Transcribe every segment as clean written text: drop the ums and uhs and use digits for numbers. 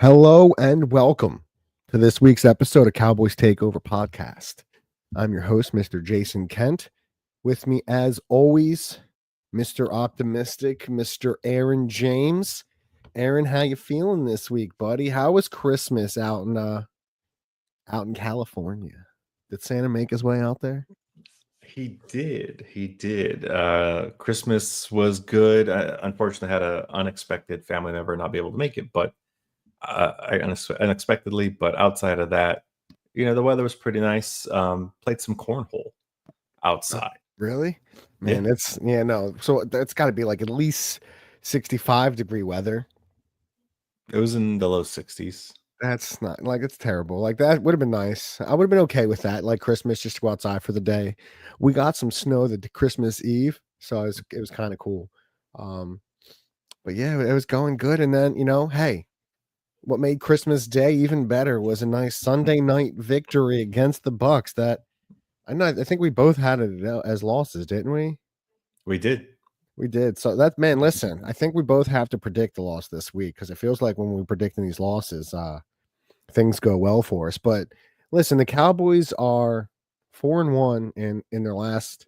Hello and welcome to this week's episode of Cowboys Takeover Podcast. I'm your host, Mr. Jason Kent. With me, as always, Mr. Optimistic, Mr. Aaron James. Aaron, how you feeling this week, buddy? How was Christmas out in California? Did Santa make his way out there? He did. He did. Christmas was good. I unfortunately had an unexpected family member not be able to make it, but unexpectedly. But outside of that, the weather was pretty nice. Played some cornhole Oh, outside. really? Yeah, Man, no. So that's got to be like at least 65-degree weather. it was in the low 60s. That's not like it's terrible. Like that would have been nice. I would have been okay with that. Like Christmas, just to go outside for the day. We got some snow the Christmas Eve, so it was kind of cool. Um, but yeah, it was going good. And then hey, what made Christmas Day even better was a nice Sunday night victory against the Bucs. That I think we both had it as losses, didn't we? We did. We did. So that man, listen, I think we both have to predict the loss this week because it feels like when we're predicting these losses, things go well for us. But listen, the Cowboys are 4-1 in their last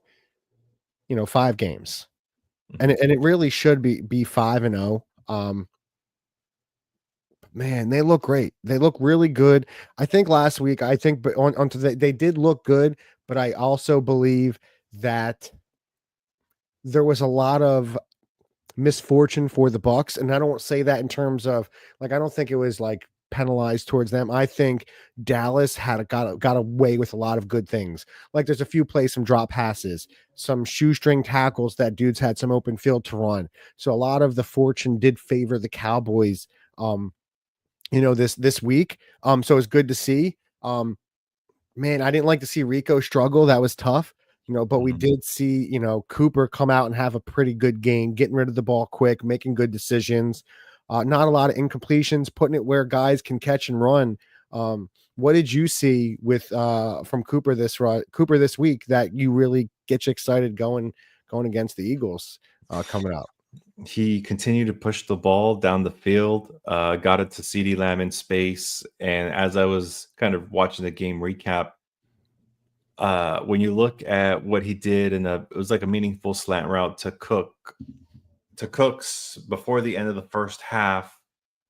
5 games, and it really should be 5-0. Man, they look great. They look really good. I think last week, but on today, they did look good, but I also believe that there was a lot of misfortune for the Bucs, and I don't say that in terms of like I don't think it was like penalized towards them. I think Dallas got away with a lot of good things. Like there's a few plays, some drop passes, some shoestring tackles that dudes had some open field to run. So a lot of the fortune did favor the Cowboys. This week. So it's good to see. Man, I didn't like to see Rico struggle. That was tough. But we Mhm. did see, Cooper come out and have a pretty good game, getting rid of the ball quick, making good decisions. Not a lot of incompletions, putting it where guys can catch and run. What did you see with from Cooper this week that you really get you excited going against the Eagles coming out? He continued to push the ball down the field, got it to CeeDee Lamb in space. And as I was kind of watching the game recap, when you look at what he did it was like a meaningful slant route to Cooks before the end of the first half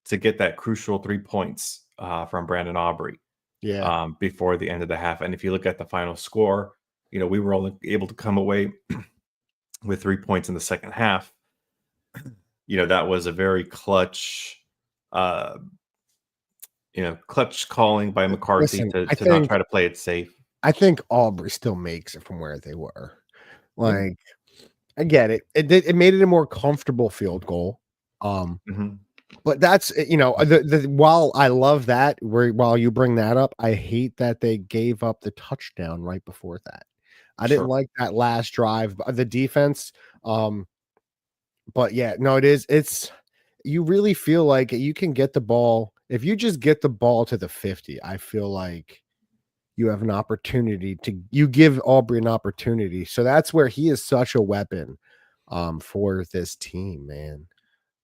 to get that crucial 3 points from Brandon Aubrey Yeah. before the end of the half. And if you look at the final score, we were only able to come away with 3 points in the second half. That was a very uh, clutch calling by McCarthy Listen, to not try to play it safe. I think Aubrey still makes it from where they were. Yeah. Like, I get it. It made it a more comfortable field goal. Mhm. But that's the while I love that, while you bring that up, I hate that they gave up the touchdown right before that. I didn't Sure. like that last drive, the defense. Um, but yeah, no, it's you really feel like you can get the ball if you just get the ball to the 50. I feel like you have an opportunity you give Aubrey an opportunity. So that's where he is such a weapon for this team, man.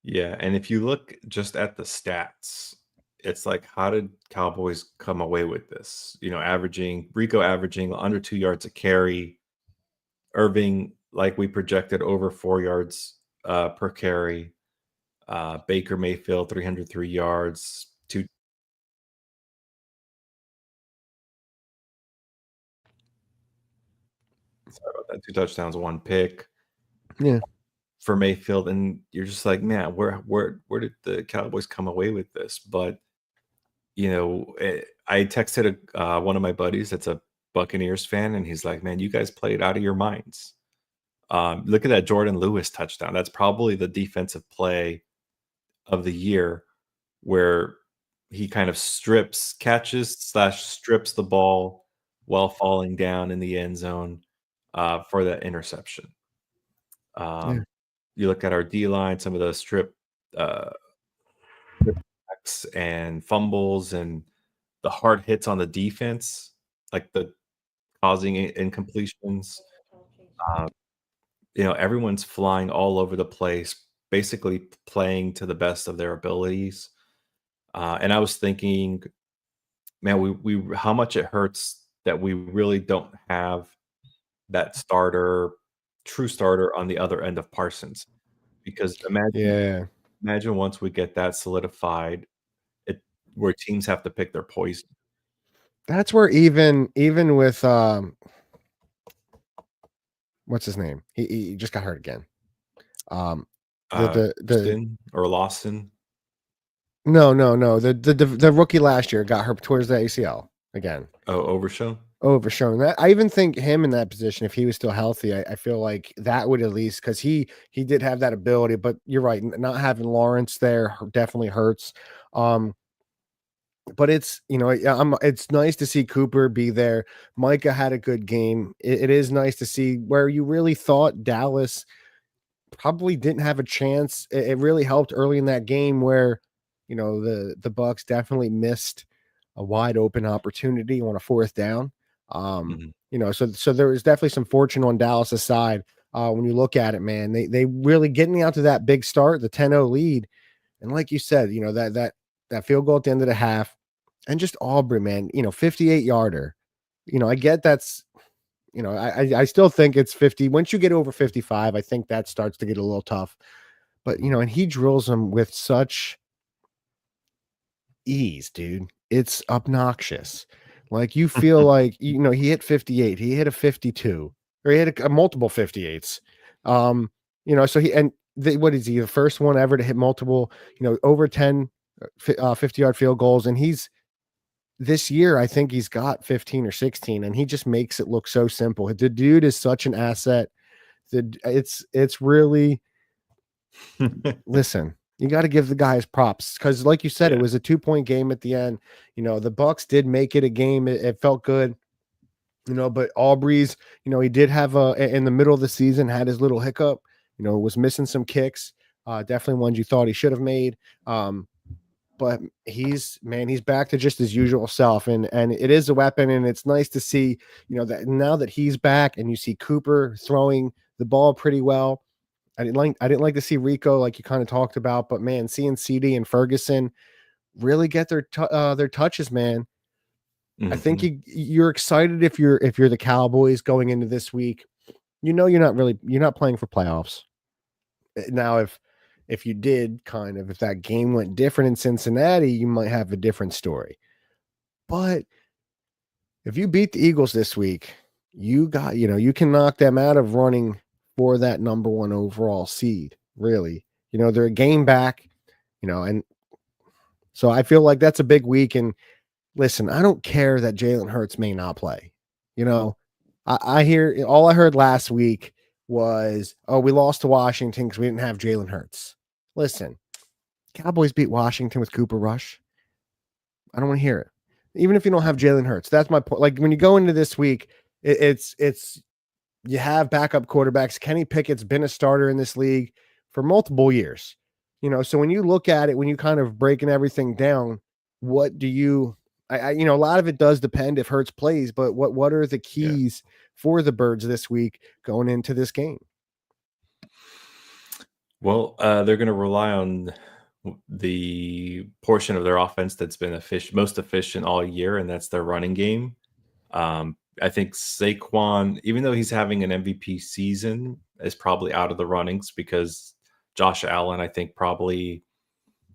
Yeah, and if you look just at the stats, it's like, how did Cowboys come away with this? Rico averaging under 2 yards a carry, Irving, like we projected, over 4 yards per carry. Baker Mayfield, 303 yards, two. Sorry about that. Two touchdowns, one pick Yeah. for Mayfield, and you're just like, man, where did the Cowboys come away with this? But I texted one of my buddies that's a Buccaneers fan, and he's like, man, you guys played out of your minds. Look at that Jordan Lewis touchdown. That's probably the defensive play of the year where he kind of strips the ball while falling down in the end zone for that interception. Yeah. You look at our D line, some of the uh, sacks and fumbles and the hard hits on the defense, like the causing incompletions. Uh, everyone's flying all over the place, basically playing to the best of their abilities. And I was thinking, man, we how much it hurts that we really don't have that true starter on the other end of Parsons. Because Yeah. imagine once we get that solidified, it where teams have to pick their poison. That's where even with, what's his name? He just got hurt again. Um, the Houston or Lawson. no, no, no, the rookie last year got hurt towards the ACL again. Oh, Overshown? Overshown. That I even think him in that position, if he was still healthy, I feel like that would at least because he did have that ability. But you're right, not having Lawrence there definitely hurts. Um, but it's yeah, it's nice to see Cooper be there. Micah had a good game. It is nice to see where you really thought Dallas probably didn't have a chance. It really helped early in that game where, the Bucs definitely missed a wide open opportunity on a fourth down. Mhm. So there was definitely some fortune on Dallas's side. When you look at it, man, they really getting out to that big start, the 10-0 lead. And like you said, that field goal at the end of the half, and just Aubrey, man, 58 yarder. I get that's I still think it's 50. Once you get over 55, I think that starts to get a little tough. But and he drills them with such ease, dude. It's obnoxious. Like you feel like he hit 58, he hit a 52, or he hit a multiple 58s. So what is he, the first one ever to hit multiple, over 10 50-yard field goals, and he's this year, I think he's got 15 or 16, and he just makes it look so simple. The dude is such an asset. It's really, listen, you got to give the guy his props because, like you said, it Yeah. was a 2-point game at the end. The Bucs did make it a game. It felt good. But Aubrey's, he did have in the middle of the season had his little hiccup. Was missing some kicks. Definitely ones you thought he should have made. But he's back to just his usual self, and it is a weapon, and it's nice to see that now that he's back, and you see Cooper throwing the ball pretty well. I didn't like to see Rico, like you kind of talked about, but man, seeing CD and Ferguson really get their touches, man. I think Mhm. you're excited if you're the Cowboys going into this week. You're not playing for playoffs. Now, if you did if that game went different in Cincinnati, you might have a different story. But if you beat the Eagles this week, you can knock them out of running for that number one overall seed. Really, they're a game back. And so I feel like that's a big week. And listen, I don't care that Jalen Hurts may not play. You know, I hear all I heard last week was, oh, we lost to Washington because we didn't have Jalen Hurts. Listen, Cowboys beat Washington with Cooper Rush. I don't want to hear it. Even if you don't have Jalen Hurts, that's my point. Like when you go into this week, it's you have backup quarterbacks. Kenny Pickett's been a starter in this league for multiple years. So when you look at it, when you kind of breaking everything down, what do you a lot of it does depend if Hurts plays, but what are the Yeah. keys for the Birds this week going into this game? Well, they're gonna rely on the portion of their offense that's been most efficient all year, and that's their running game. I think Saquon, even though he's having an MVP season, is probably out of the runnings because Josh Allen, I think, probably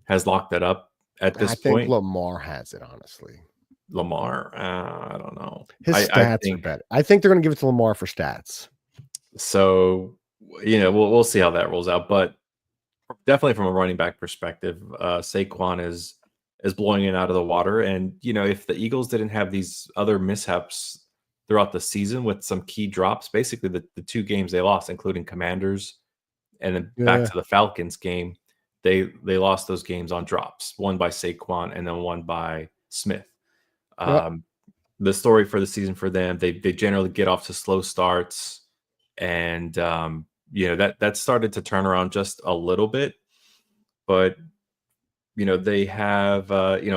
has locked that up at I this think point. Lamar has it, honestly. Lamar, I don't know. His I stats are think better. I think they're going to give it to Lamar for stats. so. We'll see how that rolls out, but definitely from a running back perspective, Saquon is blowing it out of the water. And if the Eagles didn't have these other mishaps throughout the season with some key drops, basically the two games they lost, including Commanders and then back Yeah. to the Falcons game, they lost those games on drops, one by Saquon and then one by Smith. Yep. Um, the story for the season for them, they generally get off to slow starts, and that started to turn around just a little bit, but they have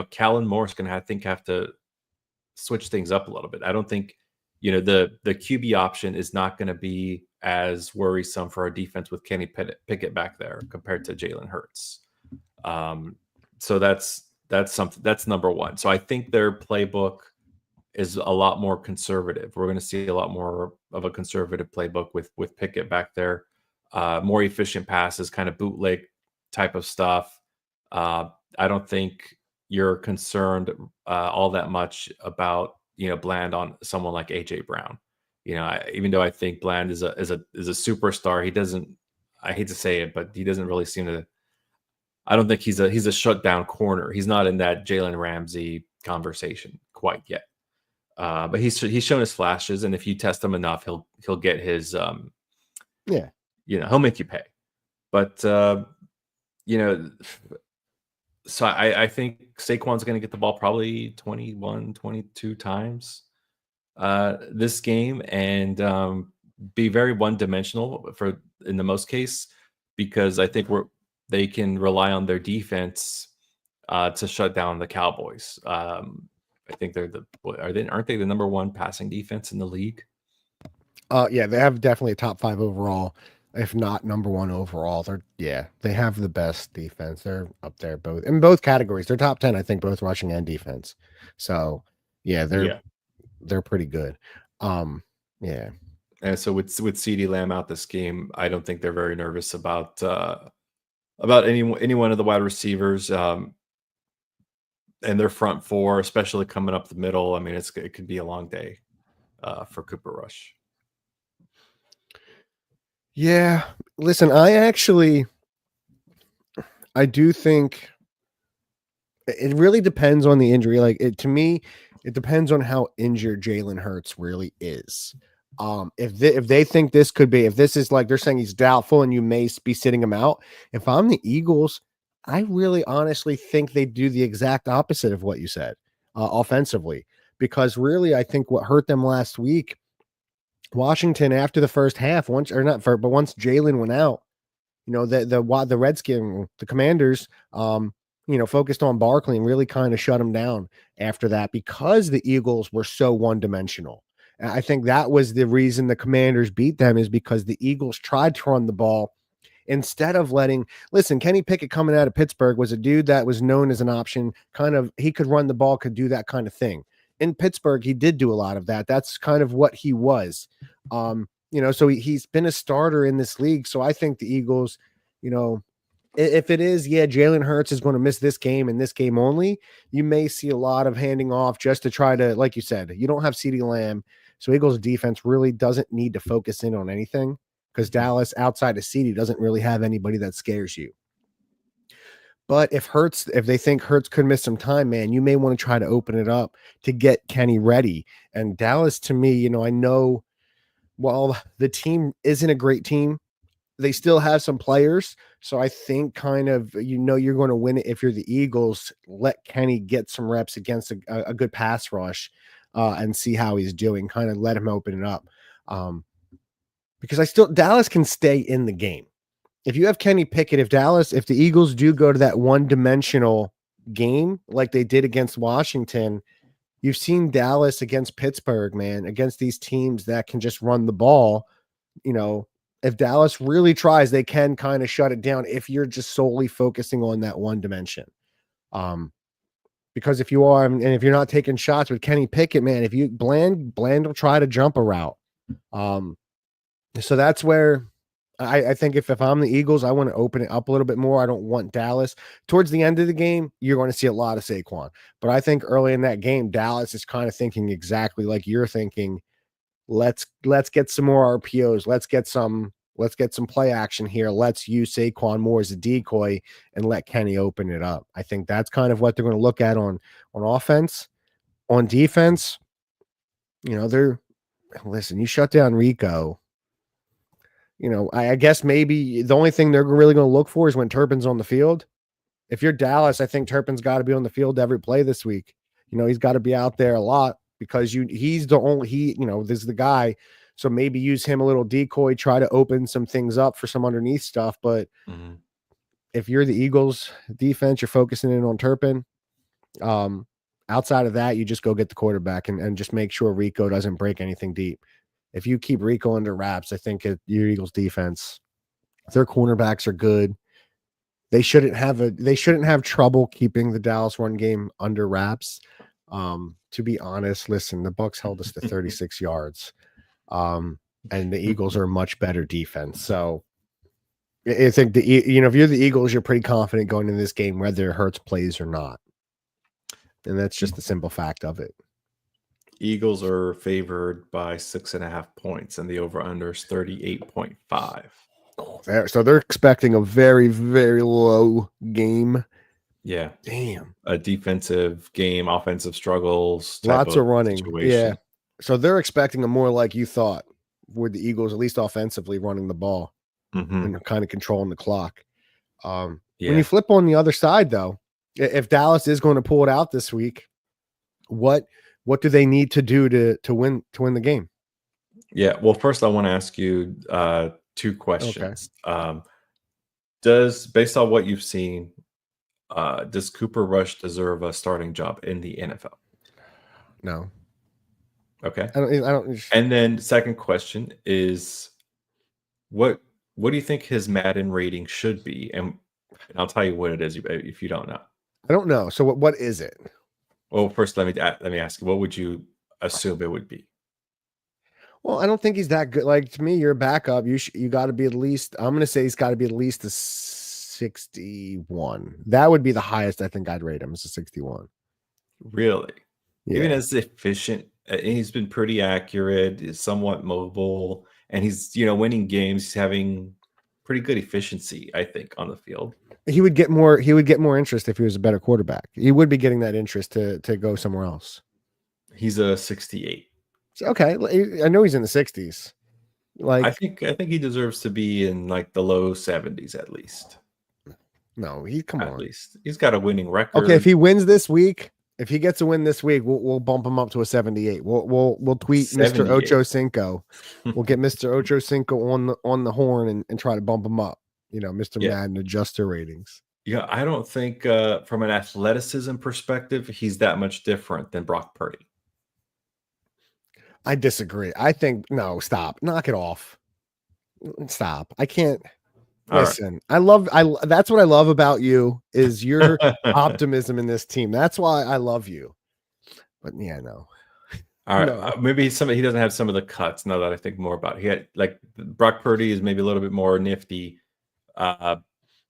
Callan Moore's going to have to switch things up a little bit. I don't think the QB option is not going to be as worrisome for our defense with Kenny Pickett back there compared to Jalen Hurts. Um, so That's something that's number one. So I think their playbook is a lot more conservative. We're going to see a lot more of a conservative playbook with Pickett back there, more efficient passes, kind of bootleg type of stuff. Uh, I don't think you're concerned all that much about Bland on someone like AJ Brown. Even though I think Bland is a superstar, he doesn't. I hate to say it, but he doesn't really seem to. I don't think he's a shutdown corner. He's not in that Jalen Ramsey conversation quite yet. But he's shown his flashes, and if you test him enough, he'll get his Yeah. he'll make you pay. But you know, so I think Saquon's going to get the ball probably 21, 22 times this game, and be very one dimensional for in the most case, because I think they can rely on their defense to shut down the Cowboys. I think aren't they the number one passing defense in the league? Yeah, they have definitely a top 5 overall, if not number 1 overall. They have the best defense. They're up there both in both categories. They're top 10, I think, both rushing and defense. So yeah, Yeah. they're pretty good. Yeah. And so with CeeDee Lamb out this game, I don't think they're very nervous about any one of the wide receivers, and their front four, especially coming up the middle. I mean, it could be a long day for Cooper Rush. Yeah. Listen, I do think it really depends on the injury. To me, it depends on how injured Jalen Hurts really is. If they think this could be, if this is like they're saying he's doubtful and you may be sitting him out. If I'm the Eagles, I really honestly think they do the exact opposite of what you said, offensively, because really I think what hurt them last week, Washington after the first half, once Jalen went out, the Redskins, the Commanders, focused on Barkley and really kind of shut him down after that because the Eagles were so one-dimensional. And I think that was the reason the Commanders beat them, is because the Eagles tried to run the ball instead of Kenny Pickett coming out of Pittsburgh was a dude that was known as an option. He could run the ball, could do that kind of thing. In Pittsburgh, he did do a lot of that. That's kind of what he was. So he's been a starter in this league. So I think the Eagles, if it is, Jalen Hurts is going to miss this game and this game only, you may see a lot of handing off just to try to, like you said, you don't have CeeDee Lamb. So Eagles defense really doesn't need to focus in on anything because Dallas outside of CeeDee doesn't really have anybody that scares you. But if they think Hurts could miss some time, man, you may want to try to open it up to get Kenny ready. And Dallas, to me, I know while the team isn't a great team, they still have some players. So I think you're going to win it if you're the Eagles. Let Kenny get some reps against a good pass rush and see how he's doing. Kind of let him open it up. Because Dallas can stay in the game. If you have Kenny Pickett, if the Eagles do go to that one-dimensional game like they did against Washington, you've seen Dallas against Pittsburgh, man, against these teams that can just run the ball. If Dallas really tries, they can kind of shut it down if you're just solely focusing on that one dimension. Because if you are, and if you're not taking shots with Kenny Pickett, man, if you Bland will try to jump a route. So that's where I think if I'm the Eagles, I want to open it up a little bit more. I don't want Dallas. Towards the end of the game, you're going to see a lot of Saquon. But I think early in that game, Dallas is kind of thinking exactly like you're thinking. Let's get some more RPOs. Let's get some play action here. Let's use Saquon more as a decoy and let Kenny open it up. I think that's kind of what they're going to look at on offense. On defense, you shut down Rico. I guess maybe the only thing they're really going to look for is when Turpin's on the field. If you're Dallas, I think Turpin's got to be on the field every play this week. He's got to be out there a lot because this is the guy. So maybe use him a little decoy, try to open some things up for some underneath stuff. But if you're the Eagles defense, you're focusing in on Turpin. Outside of that, you just go get the quarterback and just make sure Rico doesn't break anything deep. If you keep Rico under wraps, I think your Eagles defense, their cornerbacks are good. they shouldn't have trouble keeping the Dallas run game under wraps. To be honest, listen, the Bucs held us to 36 yards. And the Eagles are a much better defense. So I think if you're the Eagles, you're pretty confident going into this game, whether Hurts plays or not. And that's just the simple fact of it. Eagles are favored by 6.5 points, and the over/under is 38.5. So they're expecting a very, very low game. Yeah, Damn. a defensive game, offensive struggles type Lots of of running. Yeah. situation. So they're expecting a more like you thought, with the Eagles, at least offensively, running the ball Hmm. and kind of controlling the clock. When you Yeah, flip on the other side, though, if Dallas is going to pull it out this week, what do they need to do to win the game? yeah. Well, first I want to ask you two Okay. questions. Does based on what you've seen, does Cooper Rush deserve a starting job in the NFL? No, Okay. I don't. And then second question is what what do you think his Madden rating should be? And I'll tell you what it is if you don't know. I don't know. So what is it? Well, first let me ask you, what would you assume it would be? Well, I don't think he's that good. Like to me, you're a backup. You got to be at least. I'm going to say he's got to be at least a 61. That would be the highest I think I'd rate him, is a 61. Really? Even Yeah, as efficient, and he's been pretty accurate, is somewhat mobile, and he's winning games. He's having pretty good efficiency, I think, on the field. he would get more. He would get more interest if he was a better quarterback. He would be getting that interest to go somewhere else. He's a 68. So, okay, I know he's in the 60s. I Like think I think he deserves to be in like the low 70s at least. no, he come At on. least he's got a winning Okay, if record. he wins this week, if he gets a win this week, we'll bump him up to a 78. We'll tweet Mr. 78. Ocho Cinco. We'll get Mr. Ocho Cinco on the horn and try to bump him up. Mr. Yeah. Madden adjuster ratings. Yeah, I don't think from an athleticism perspective, he's that much different than Brock Purdy. I disagree. I think no, stop. Knock it off. Stop. I can't All right. listen. That's what I love about you is your optimism in this team. That's why I love you. But yeah, no. All right. No. Maybe he doesn't have some of the cuts now that I think more about it. He had like Brock Purdy is maybe a little bit more nifty. Uh,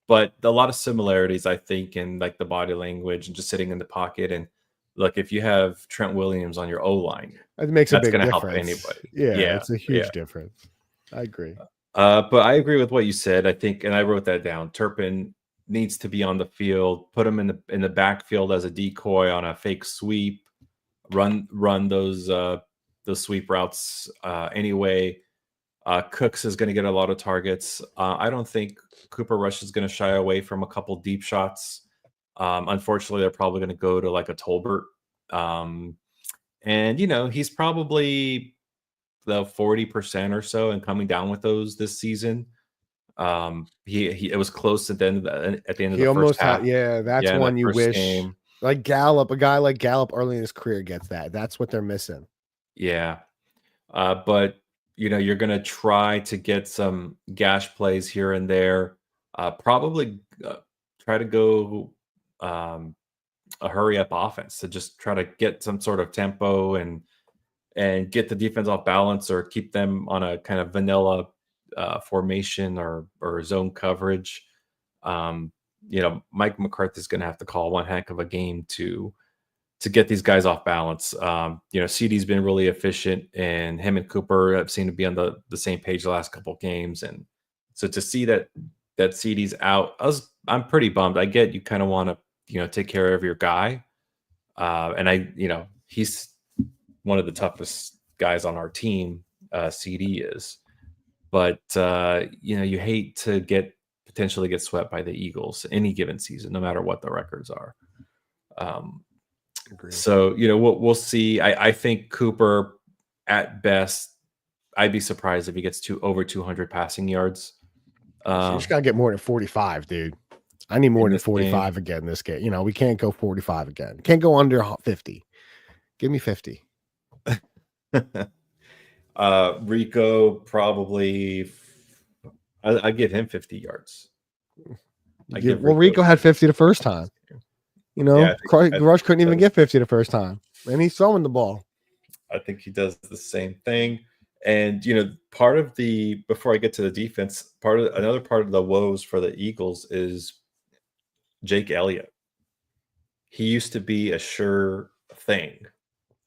but a lot of similarities, I think, in like the body language and just sitting in the pocket. And look, if you have Trent Williams on your O line, It makes a that's big going to help difference. anybody. Yeah, Yeah, it's a yeah. huge difference. I agree. But I agree with what you said. I think, and I wrote that down. Turpin needs to be on the field. Put him in the backfield as a decoy on a fake sweep. Run those sweep routes anyway. Cooks is going to get a lot of targets. I don't think Cooper Rush is going to shy away from a couple deep shots. Unfortunately, they're probably going to go to like a Tolbert. And he's probably the 40% or so and coming down with those this season. It was close at the end of He the first almost had, half. yeah, that's Yeah, in one that you first wish. game. Like Gallup, a guy like Gallup early in his career gets that. That's what they're missing. Yeah. But you're gonna try to get some gash plays here and there. Probably try to go a hurry up offense to just try to get some sort of tempo and get the defense off balance or keep them on a kind of vanilla formation or zone coverage. Mike McCarthy's going to have to call one heck of a game to get these guys off balance. CD's been really efficient, and him and Cooper have seemed to be on the same page the last couple of games. And so to see that CD's out, I'm pretty bummed. I get you kind of want to take care of your guy, and he's one of the toughest guys on our team. CD is, but you hate to potentially get swept by the Eagles any given season, no matter what the records are. Agree. So we'll see. I think Cooper, at best, I'd be surprised if he gets to over 200 passing yards You just gotta get more than 45, dude. I need more in than this game. 45 again this game. We can't go 45 again. Can't go under 50. Give me 50. Rico probably, I give him 50 yards. I give Well, Rico a Rico had 50 the first chance time. here. You Yeah, know, I think Rush couldn't he even does. get 50 the first time, and he's throwing the ball. I think he does the same thing. And part of the before I get to the defense, another part of the woes for the Eagles is Jake Elliott. He used to be a sure thing,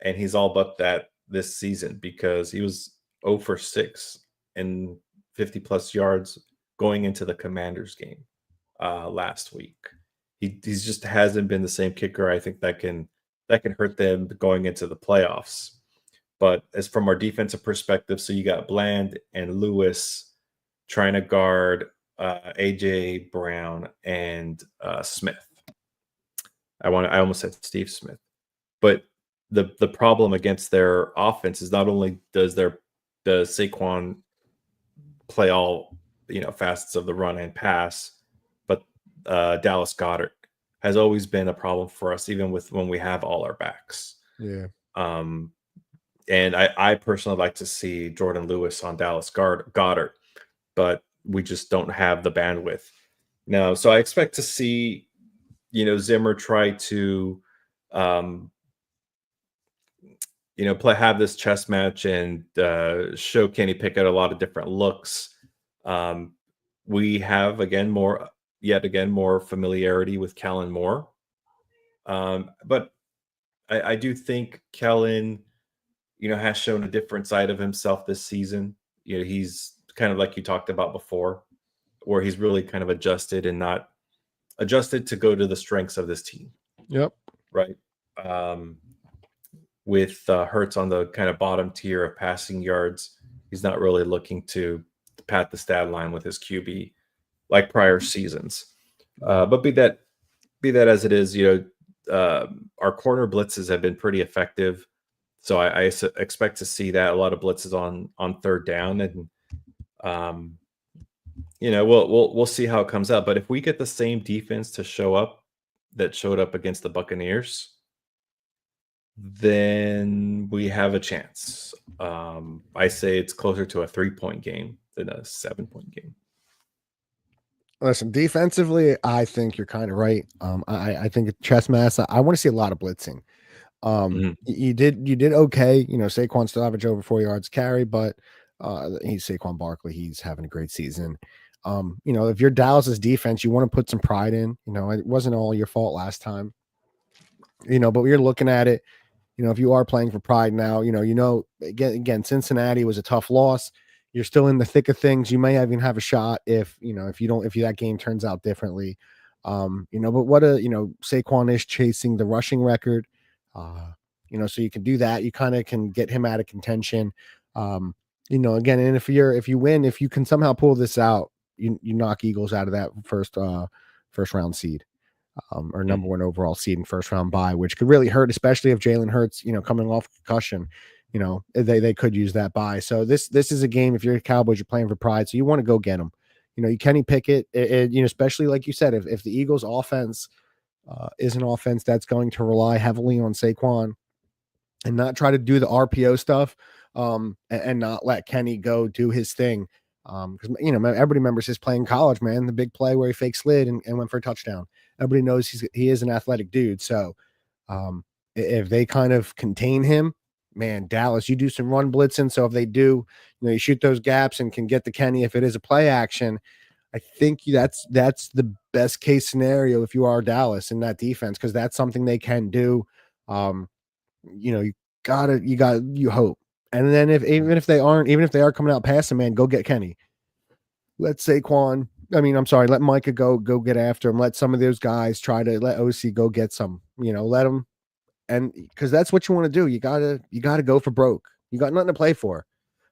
and he's all but that this season because he was 0 for 6 and 50 plus yards going into the Commanders game last week. He's just hasn't been the same kicker. I think that can hurt them going into the playoffs. But as from our defensive perspective, so you got Bland and Lewis trying to guard AJ Brown and Smith. I almost said Steve Smith, but the problem against their offense is not only does Saquon play all facets of the run and pass, but Dallas Goddard has always been a problem for us, even with when we have all our backs. Yeah. Um, and I personally like to see Jordan Lewis on Dallas Goddard, but we just don't have the bandwidth now. So I expect to see Zimmer try to um, have this chess match and show Kenny Pickett a lot of different looks. Um, we have yet again more familiarity with Kellen Moore, but I do think Kellen, has shown a different side of himself this season. He's kind of like you talked about before, where he's really kind of adjusted and not adjusted to go to the strengths of this team, Yep. right? Um, with Hurts on the kind of bottom tier of passing yards. He's not really looking to pat the stat line with his QB like prior seasons. But be that as it is, our corner blitzes have been pretty effective. So I expect to see that a lot of blitzes on third down, and um, we'll see how it comes out. But if we get the same defense to show up that showed up against the Buccaneers, then we have a chance. I say it's closer to a 3-point game than a 7-point game. Listen, defensively, I think you're kind of right. I think chess mass. I want to see a lot of blitzing. Mhm. You did okay. Saquon still averaged over 4 yards carry, but he's Saquon Barkley. He's having a great season. If you're Dallas's defense, you want to put some pride in. It wasn't all your fault last time. But you're looking at it. If you are playing for pride now, again, Cincinnati was a tough loss. You're still in the thick of things. You may even have a shot if that game turns out differently. But Saquon is chasing the rushing record. So you can do that. You kind of can get him out of contention. Again, and if you win, if you can somehow pull this out, you knock Eagles out of that first round seed. Or number Mhm. one overall seed and first round bye, which could really hurt, especially if Jalen Hurts, coming off concussion, they could use that bye. So this is a game. If you're Cowboys, you're playing for pride, so you want to go get them. You Kenny Pickett, especially like you said, if the Eagles' offense is an offense that's going to rely heavily on Saquon and not try to do the RPO stuff, and not let Kenny go do his thing. Because everybody remembers his play in college, man, the big play where he fake slid and went for a touchdown. Everybody knows he is an athletic dude. So if they kind of contain him, man, Dallas, you do some run blitzing. So if they do, you shoot those gaps and can get to Kenny if it is a play action. I think that's the best case scenario if you are Dallas in that defense, because that's something they can do. You you hope. And then even if they are coming out passing, man, go get Kenny. Let Saquon, I'm sorry, let Micah go get after him. Let some of those guys try to let OC go get some, let them. And because that's what you want to do. You gotta go for broke. You got nothing to play for.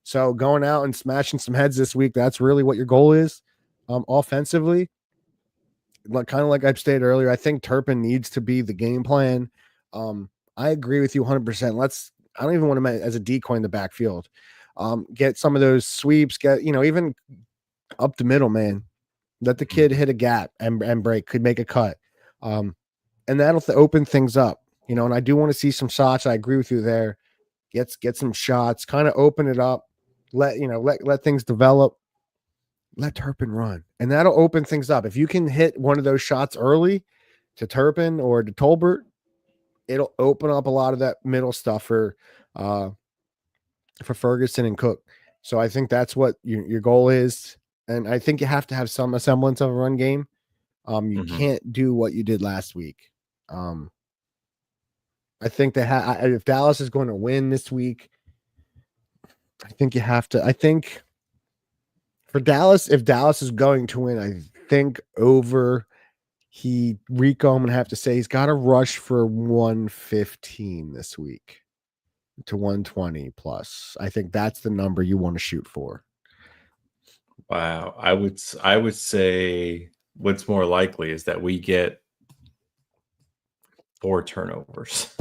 So going out and smashing some heads this week, that's really what your goal is. Offensively, kind of like I've stated earlier, I think Turpin needs to be the game plan. I agree with you 100%. I don't even want to as a decoy in the backfield. Get some of those sweeps, even up the middle, man. Let the Mhm. kid hit a gap and break, could make a cut. And that'll open things up, and I do want to see some shots. I agree with you there. Get some shots, kind of open it up, let things develop. let Turpin run, and that'll open things up. If you can hit one of those shots early to Turpin or to Tolbert, it'll open up a lot of that middle stuff for Ferguson and Cook. So I think that's what your goal is, and I think you have to have some semblance of a run game. You Mhm. can't do what you did last week. Um, I think if Dallas is going to win this week, I think you have to. I think for Dallas, if Dallas is going to win, I think over Rico, I'm gonna have to say he's got to rush for 115 this week to 120 plus. I think that's the number you want to shoot for. Wow. I would say what's more likely is that we get 4 turnovers.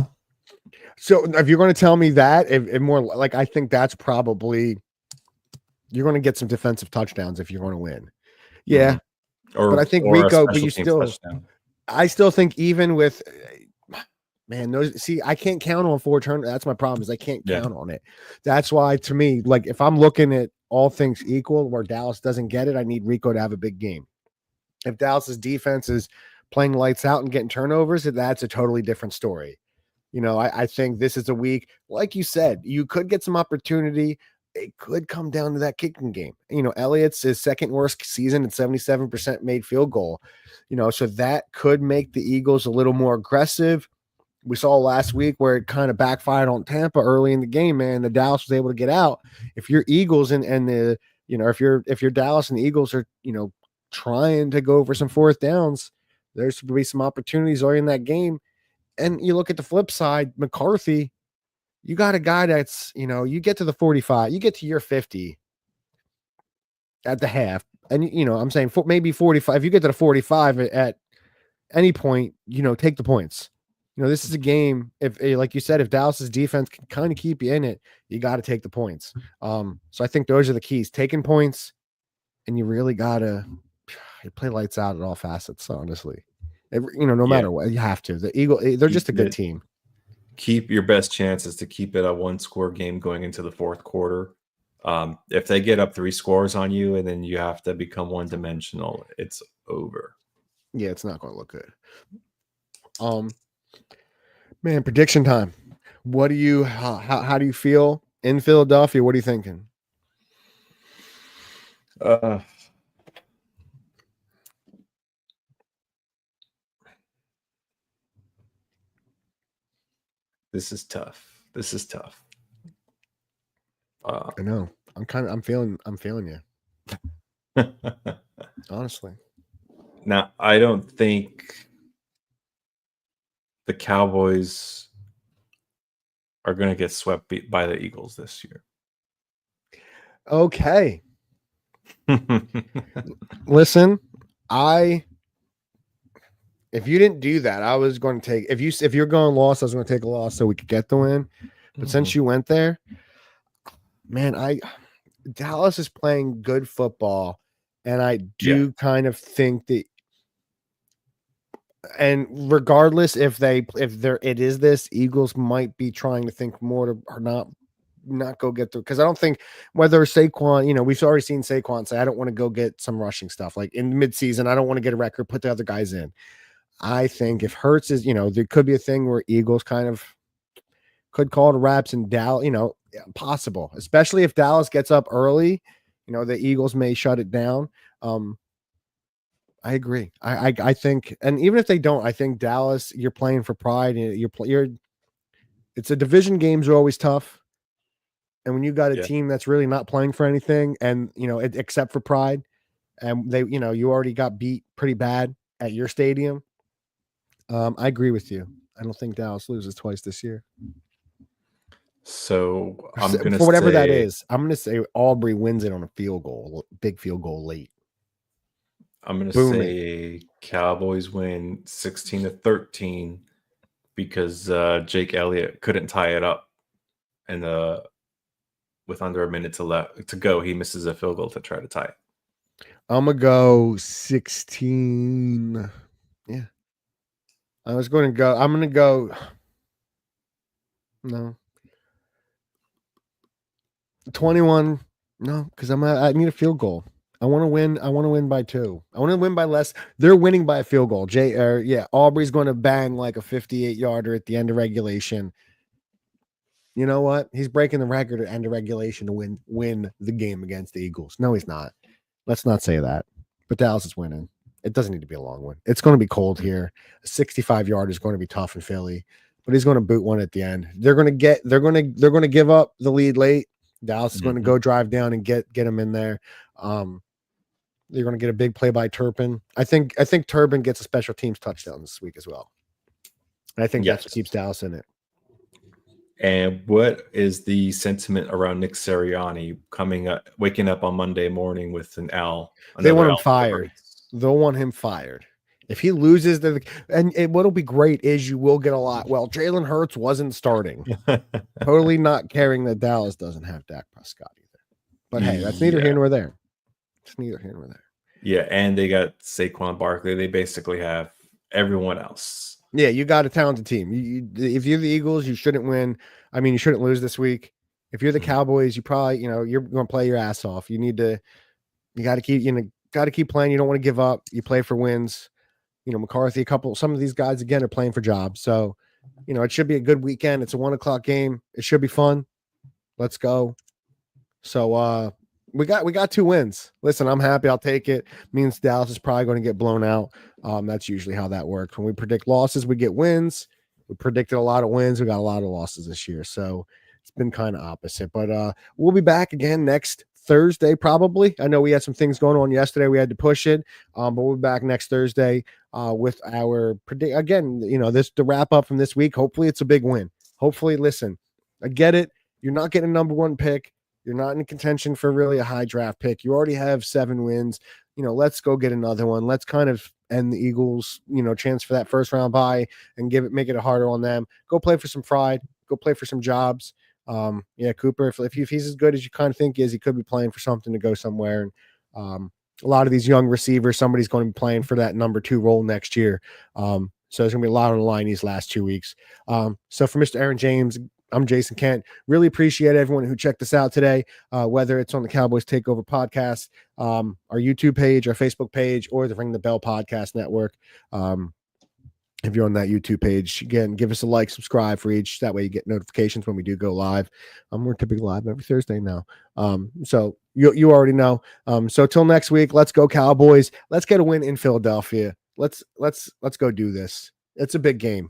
So if you're going to tell me that, if more like I think that's probably you're going to get some defensive touchdowns if you're going to win. Yeah, Mhm. but I think Or a Rico, but special teams touchdown. I still think even with man, those see, I can't count on 4 turn. That's my problem is I can't Yeah. count on it. That's why to me, like if I'm looking at all things equal, where Dallas doesn't get it, I need Rico to have a big game. If Dallas's defense is playing lights out and getting turnovers, that's a totally different story. I think this is a week, like you said, you could get some opportunity. It could come down to that kicking game. Elliott's his second worst season at 77% made field goal. So that could make the Eagles a little more aggressive. We saw last week where it kind of backfired on Tampa early in the game, man. The Dallas was able to get out. If you're Eagles and the, if you're Dallas and the Eagles are, trying to go for some fourth downs, there's to be some opportunities early in that game. And you look at the flip side, McCarthy, you got a guy that's, you get to the 45, you get to your 50 at the half. And, I'm saying maybe 45. If you get to the 45 at any point, take the points. This is a game. If, like you said, if Dallas's defense can kind of keep you in it, you got to take the points. So I think those are the keys: taking points, and you really gotta play lights out at all facets. Honestly, no Yeah. matter what, you have to. The Eagle, they're just a Keep good it team. keep your best chances to keep it a one-score game going into the fourth quarter. If they get up 3 scores on you and then you have to become one-dimensional, it's over. Yeah, it's not going to look good. Man, prediction time. What do you how do you feel in Philadelphia? What are you thinking? Uh, this is tough. This is tough. I know. I'm feeling you. Honestly. Now, I don't think the Cowboys are going to get swept by the Eagles this year. Okay. Listen, if you didn't do that, I was going to take if you're going loss, I was going to take a loss so we could get the win. But since you went there, man, Dallas is playing good football, and I Yeah. do kind of think that and regardless if it is this, Eagles might be trying to think more to or not go get through because I don't think whether Saquon, we've already seen Saquon say I don't want to go get some rushing stuff like in midseason. I don't want to get a record, put the other guys in. I think if Hurts is, there could be a thing where Eagles kind of could call it wraps and Dallas, possible, especially if Dallas gets up early, the Eagles may shut it down. I agree. I think, and even if they don't, I think Dallas, you're playing for pride. And it's a division. Games are always tough, and when you got a Yeah. team that's really not playing for anything, and except for pride, and you already got beat pretty bad at your stadium. I agree with you. I don't think Dallas loses twice this year. So I'm going to For whatever that say is, I'm going to say Aubrey wins it on a field goal, big field goal late. I'm going to Booming. say Cowboys win 16-13 because Jake Elliott couldn't tie it up, and with under a minute to go, he misses a field goal to try to tie it. I'm gonna go 16. Yeah, I'm gonna go. No, 21. No, because I need a field goal. I want to win. I want to win by 2. I want to win by less. They're winning by a field goal. Aubrey's going to bang like a 58-yarder at the end of regulation. You know what? He's breaking the record at end of regulation to win the game against the Eagles. No, he's not. Let's not say that. But Dallas is winning. It doesn't need to be a long one. It's going to be cold here. A 65-yard is going to be tough in Philly, but he's going to boot one at the end. They're going to give up the lead late. Dallas is going to go drive down and get him in there. They're going to get a big play by Turpin. I think Turpin gets a special teams touchdown this week as well. And I think that's what keeps Dallas in it. And what is the sentiment around Nick Sirianni waking up on Monday morning with an L? They want him fired. They'll want him fired. If he loses, what'll be great is you will get a lot. Well, Jalen Hurts wasn't starting. Totally not caring that Dallas doesn't have Dak Prescott either. But hey, that's neither here nor there. It's neither here nor there. Yeah, and they got Saquon Barkley. They basically have everyone else. Yeah, you got a talented team. If you're the Eagles, you shouldn't win. I mean, you shouldn't lose this week. If you're the Cowboys, you probably, you're going to play your ass off. You got to keep playing. You don't want to give up. You play for wins. McCarthy, some of these guys again are playing for jobs. So, it should be a good weekend. It's a 1:00 game. It should be fun. Let's go. So, we got 2 wins. Listen, I'm happy. I'll take it. Means Dallas is probably going to get blown out. That's usually how that works. When we predict losses, we get wins. We predicted a lot of wins. We got a lot of losses this year. So it's been kind of opposite. But we'll be back again next Thursday, probably. I know we had some things going on yesterday. We had to push it. But we'll be back next Thursday with our again, the wrap up from this week. Hopefully it's a big win. Hopefully, listen, I get it. You're not getting a number 1 pick. You're not in contention for really a high draft pick. You already have 7 wins. Let's go get another one. Let's kind of end the Eagles, chance for that first round bye and make it harder on them. Go play for some pride. Go play for some jobs. Cooper, if he's as good as you kind of think he is, he could be playing for something to go somewhere. And a lot of these young receivers, somebody's going to be playing for that number 2 role next year. So there's going to be a lot on the line these last 2 weeks. So for Mr. Aaron James, I'm Jason Kent. Really appreciate everyone who checked us out today, whether it's on the Cowboys Takeover podcast, our YouTube page, our Facebook page, or the Ring the Bell podcast network. If you're on that YouTube page, again, give us a like, subscribe for each. That way you get notifications when we do go live. We're typically live every Thursday now. So you already know. So till next week, let's go Cowboys. Let's get a win in Philadelphia. Let's go do this. It's a big game.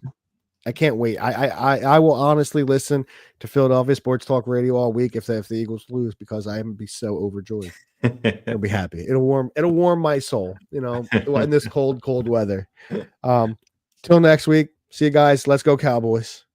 I can't wait. I will honestly listen to Philadelphia Sports Talk Radio all week if the Eagles lose, because I am be so overjoyed. I'll be happy. It'll warm my soul, in this cold weather. Till next week. See you guys. Let's go Cowboys.